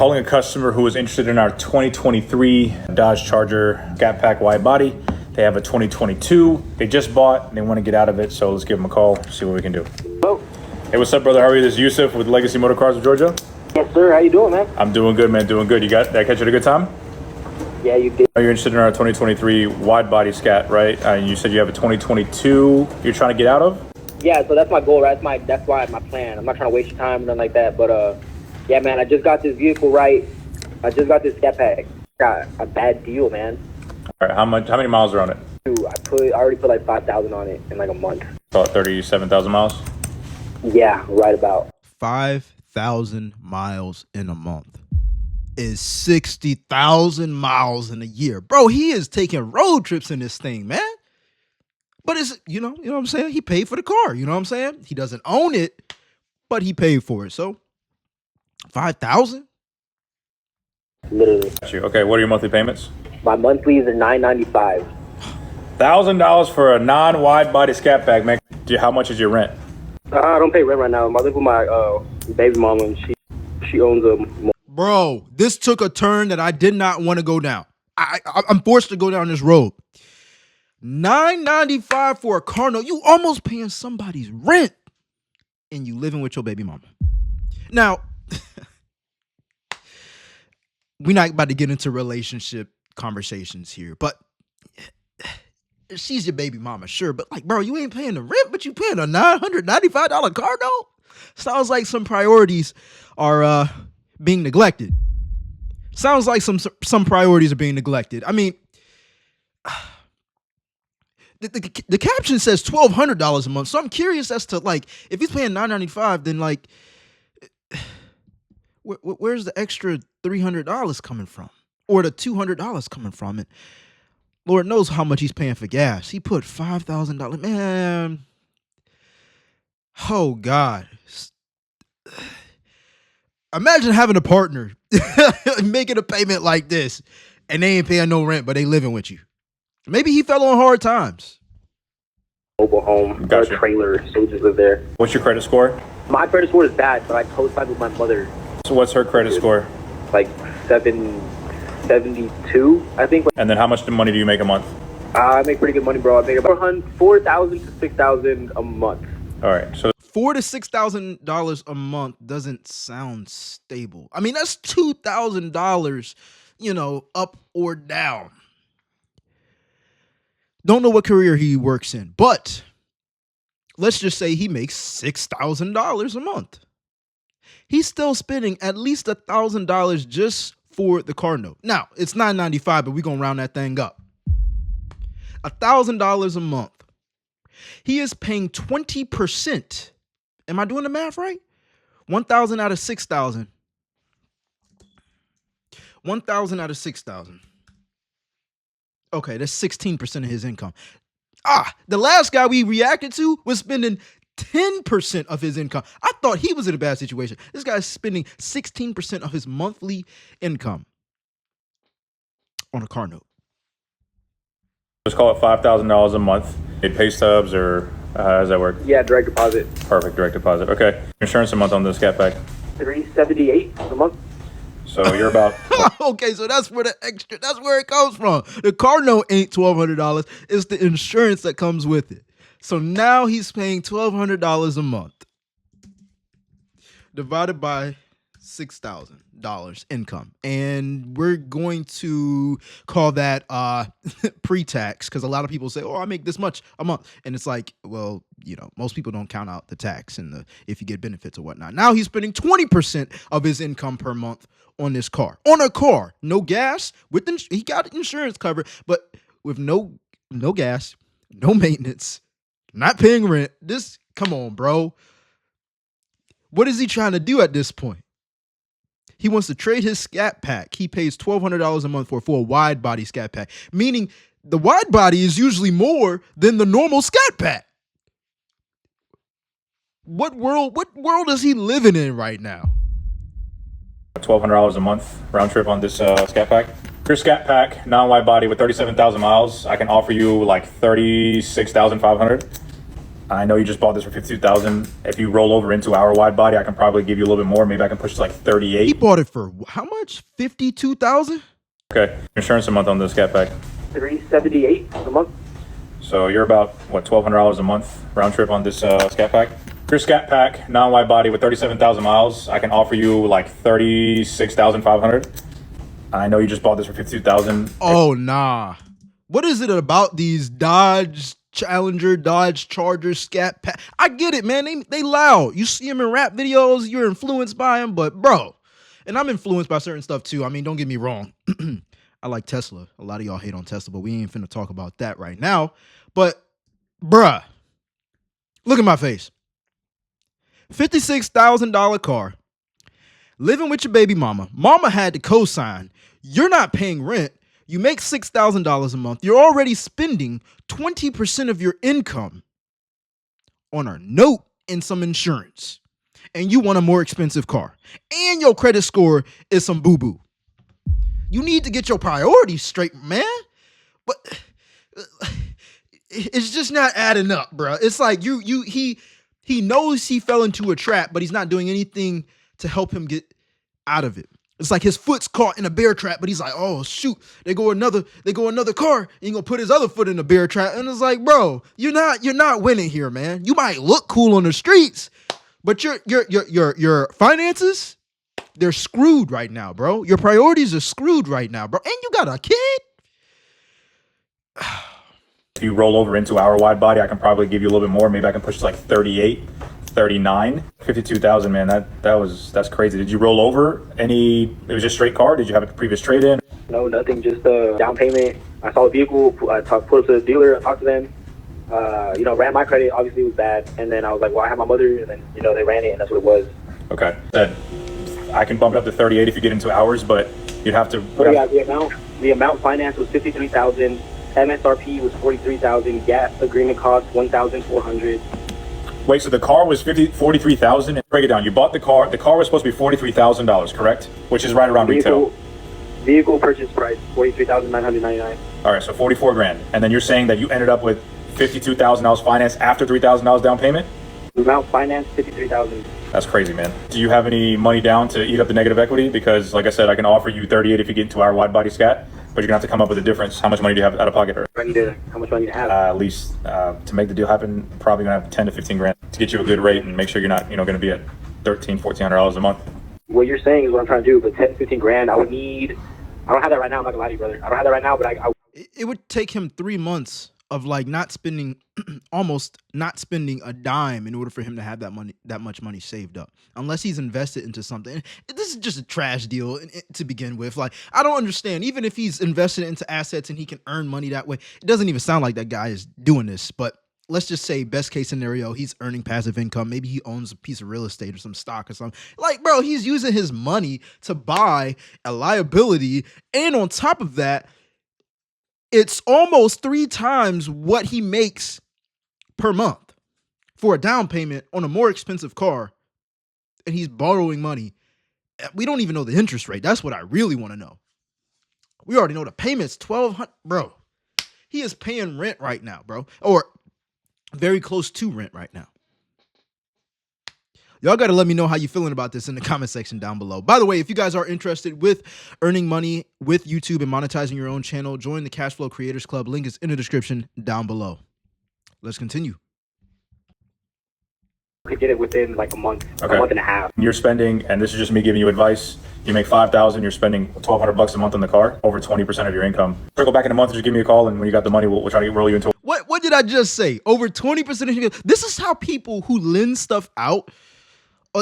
Calling a customer who is interested in our 2023 Dodge Charger Scat Pack wide body. They have a 2022 they just bought and they want to get out of it, so let's give them a call, see what we can do. Hello. Hey, what's up, brother? How are you? This is Yusuf with Legacy Motorcars of Georgia. Yes, sir. How you doing, man? I'm doing good, man. Doing good. Did I catch you at a good time? Yeah, you did. You're interested in our 2023 wide body Scat, right? You said you have a 2022 you're trying to get out of? Yeah, so that's my goal, right? That's why my plan. I'm not trying to waste your time or nothing like that. But yeah, man, I just got this vehicle right. I just got this Scat Pack. Got a bad deal, man. All right, how many miles are on it? I already put like 5,000 on it in like a month. About 37,000 miles? Yeah, right about. 5,000 miles in a month is 60,000 miles in a year. Bro, he is taking road trips in this thing, man. But it's, you know what I'm saying? He paid for the car, you know what I'm saying? He doesn't own it, but he paid for it. So 5,000? Literally. Okay, what are your monthly payments? My monthlies are $995. $1,000 for a non-wide body Scat Pack, man. How much is your rent? I don't pay rent right now. I live with my baby mama, and she owns a. Bro, this took a turn that I did not want to go down. I'm forced to go down this road. $995 for a car note. You almost paying somebody's rent, and you living with your baby mama. Now, we're not about to get into relationship conversations here, but she's your baby mama, sure. But like, bro, you ain't paying the rent, but you paying a $995 car note? Sounds like some priorities are being neglected. Sounds like some priorities are being neglected. I mean, the caption says $1,200 a month, so I'm curious as to like if he's paying $995, then like where's the extra $300 coming from, or the $200 coming from? And Lord knows how much he's paying for gas. He put $5,000, man. Oh God. Imagine having a partner making a payment like this and they ain't paying no rent, but they living with you. Maybe he fell on hard times. Mobile home, Gotcha. or a trailer, so we just live there. What's your credit score? My credit score is bad, but I co-signed with my mother. So what's her credit score? Like 772, I think. And then how much money do you make a month? I make pretty good money, bro. I make about $4,000 to $6,000 a month. All right, so $4,000 to $6,000 a month doesn't sound stable. I mean, that's $2,000, up or down. Don't know what career he works in, but let's just say he makes $6,000 a month. He's still spending at least $1,000 just for the car note. Now, it's $995, but we're going to round that thing up. $1,000 a month. He is paying 20%. Am I doing the math right? 1,000 out of 6,000. 1,000 out of 6,000. Okay, that's 16% of his income. The last guy we reacted to was spending 10% of his income. I thought he was in a bad situation. This guy's spending 16% of his monthly income on a car note. let's call it $5,000 a month. They pay stubs, or how does that work? Yeah, direct deposit. Perfect, direct deposit. Okay. Insurance a month on this Scat Pack. $378 a month. So you're about Okay, so that's where it comes from. The car note ain't $1,200. It's the insurance that comes with it. So now he's paying $1,200 a month divided by $6,000 income. And we're going to call that pre-tax, because a lot of people say, oh, I make this much a month. And it's like, well, most people don't count out the tax and if you get benefits or whatnot. Now he's spending 20% of his income per month on this car. On a car. No gas. He got insurance covered, but with no gas, no maintenance, not paying rent. Come on, bro. What is he trying to do at this point? He wants to trade his Scat Pack. He pays $1,200 a month for a wide body Scat Pack, meaning the wide body is usually more than the normal Scat Pack. What world is he living in right now? $1,200 a month round trip on this Scat Pack. Your Scat Pack, non-wide body with 37,000 miles, I can offer you like $36,500. I know you just bought this for 52,000. If you roll over into our wide body, I can probably give you a little bit more. Maybe I can push to like 38. He bought it for how much? 52,000. Okay, insurance a month on this Scat Pack. $378 a month. So you're about what, $1,200 a month round trip on this Scat Pack. Your Scat Pack non-wide body with 37,000 miles, I can offer you like 36,500. I know you just bought this for 52,000. Oh nah. What is it about these Dodge Challenger, Dodge Charger, Scat Pack? I get it, man. They loud. You see them in rap videos, you're influenced by them, but bro, and I'm influenced by certain stuff too. I mean, don't get me wrong. I like Tesla. A lot of y'all hate on Tesla, but we ain't finna talk about that right now. But bruh, look at my face. $56,000 car. Living with your baby mama. Mama had to co-sign. You're not paying rent. You make $6,000 a month. You're already spending 20% of your income on a note and some insurance. And you want a more expensive car. And your credit score is some boo-boo. You need to get your priorities straight, man. But it's just not adding up, bro. It's like he knows he fell into a trap, but he's not doing anything to help him get out of it. It's like his foot's caught in a bear trap, but he's like, oh shoot, they go another car, and he's gonna put his other foot in the bear trap. And it's like, bro, you're not winning here, man. You might look cool on the streets, but your finances, they're screwed right now, bro. Your priorities are screwed right now, bro. And you got a kid. If you roll over into our wide body, I can probably give you a little bit more. Maybe I can push to like 38, 39, 52,000, man. That's crazy. Did you roll over any? It was just straight car. Did you have a previous trade in? No, nothing. Just down payment. I saw the vehicle. I put up to the dealer. I talked to them. Ran my credit. Obviously, it was bad. And then I was like, well, I have my mother. And then they ran it, and that's what it was. Okay. Said I can bump it up to 38 if you get into ours, but you'd have to. So yeah, the amount financed was 53,000. MSRP was 43,000. Gas agreement cost 1,400. Wait, so the car was 43,000. Break it down. You bought the car. The car was supposed to be $43,000, correct? Which is right around retail. Vehicle purchase price 43,999. All right, so 44 grand. And then you're saying that you ended up with $52,000 financed after $3,000 down payment? Amount financed 53,000. That's crazy, man. Do you have any money down to eat up the negative equity? Because, like I said, I can offer you 38 if you get into our wide body Scat, but you're gonna have to come up with a difference. How much money do you have out of pocket? How much money do you have? At least to make the deal happen, probably gonna have 10 to 15 grand to get you a good rate and make sure you're not, gonna be at $1,300, $1,400 a month. What you're saying is what I'm trying to do, but 10, 15 grand, I don't have that right now. I'm not gonna lie to you, brother. I don't have that right now, but It would take him 3 months of like not spending, almost not spending a dime in order for him to have that much money saved up, unless he's invested into something. This is just a trash deal to begin with. Like, I don't understand. Even if he's invested into assets and he can earn money that way, it doesn't even sound like that guy is doing this. But let's just say best case scenario, he's earning passive income. Maybe he owns a piece of real estate or some stock or something. Like, bro, he's using his money to buy a liability. And on top of that, it's almost 3 times what he makes per month for a down payment on a more expensive car. And he's borrowing money. We don't even know the interest rate. That's what I really want to know. We already know the payment's $1,200. Bro, he is paying rent right now, bro. Or very close to rent right now. Y'all got to let me know how you feeling about this in the comment section down below. By the way, if you guys are interested with earning money with YouTube and monetizing your own channel, join the Cashflow Creators Club. Link is in the description down below. Let's continue. Could get it within like a month and a half. You're spending, and this is just me giving you advice, you make $5,000, you're spending $1,200 a month on the car, over 20% of your income. Circle back in a month, just give me a call, and when you got the money, we'll try to roll you into it. What did I just say? Over 20% of your, this is how people who lend stuff out,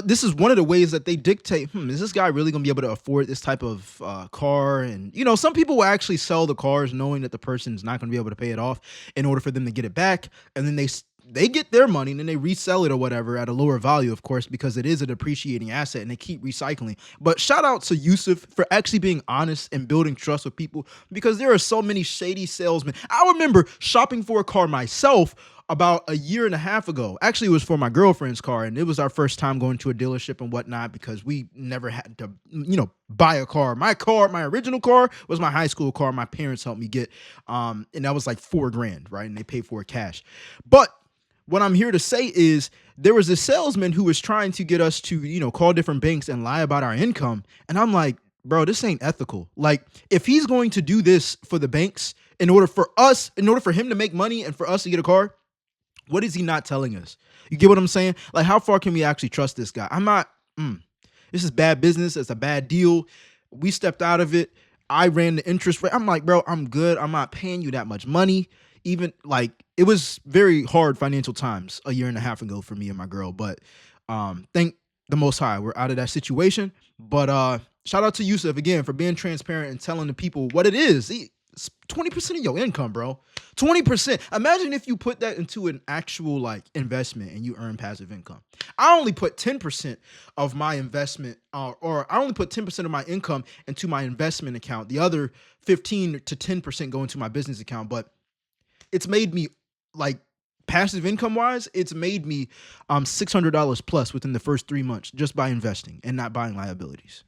this is one of the ways that they dictate, is this guy really going to be able to afford this type of car? And, some people will actually sell the cars knowing that the person's not going to be able to pay it off in order for them to get it back. And then they get their money and then they resell it or whatever at a lower value, of course, because it is a depreciating asset and they keep recycling. But shout out to Yusuf for actually being honest and building trust with people, because there are so many shady salesmen. I remember shopping for a car myself about a year and a half ago. Actually, it was for my girlfriend's car, and it was our first time going to a dealership and whatnot, because we never had to, buy a car. My original car was my high school car. My parents helped me get, and that was like $4,000, right? And they paid for it cash. But what I'm here to say is there was a salesman who was trying to get us to, call different banks and lie about our income. And I'm like, bro, this ain't ethical. Like, if he's going to do this for the banks in order for him to make money and for us to get a car, what is he not telling us? You get what I'm saying? Like, how far can we actually trust this guy? I'm not, this is bad business. It's a bad deal. We stepped out of it. I ran the interest rate. I'm like, bro, I'm good. I'm not paying you that much money. Even like, it was very hard financial times a year and a half ago for me and my girl. But thank the Most High, we're out of that situation. But shout out to Yusuf again for being transparent and telling the people what it is. It's 20% of your income, bro. 20%. Imagine if you put that into an actual like investment and you earn passive income. I only put 10% of my investment, or I only put 10% of my income into my investment account. The other 15 to 10% go into my business account. But it's made me, like, passive income wise, it's made me $600 plus within the first 3 months just by investing and not buying liabilities.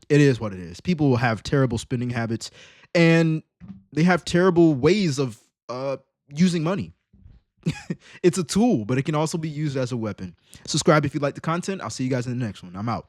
It is what it is. People will have terrible spending habits and they have terrible ways of using money. It's a tool, but it can also be used as a weapon. Subscribe if you like the content. I'll see you guys in the next one. I'm out.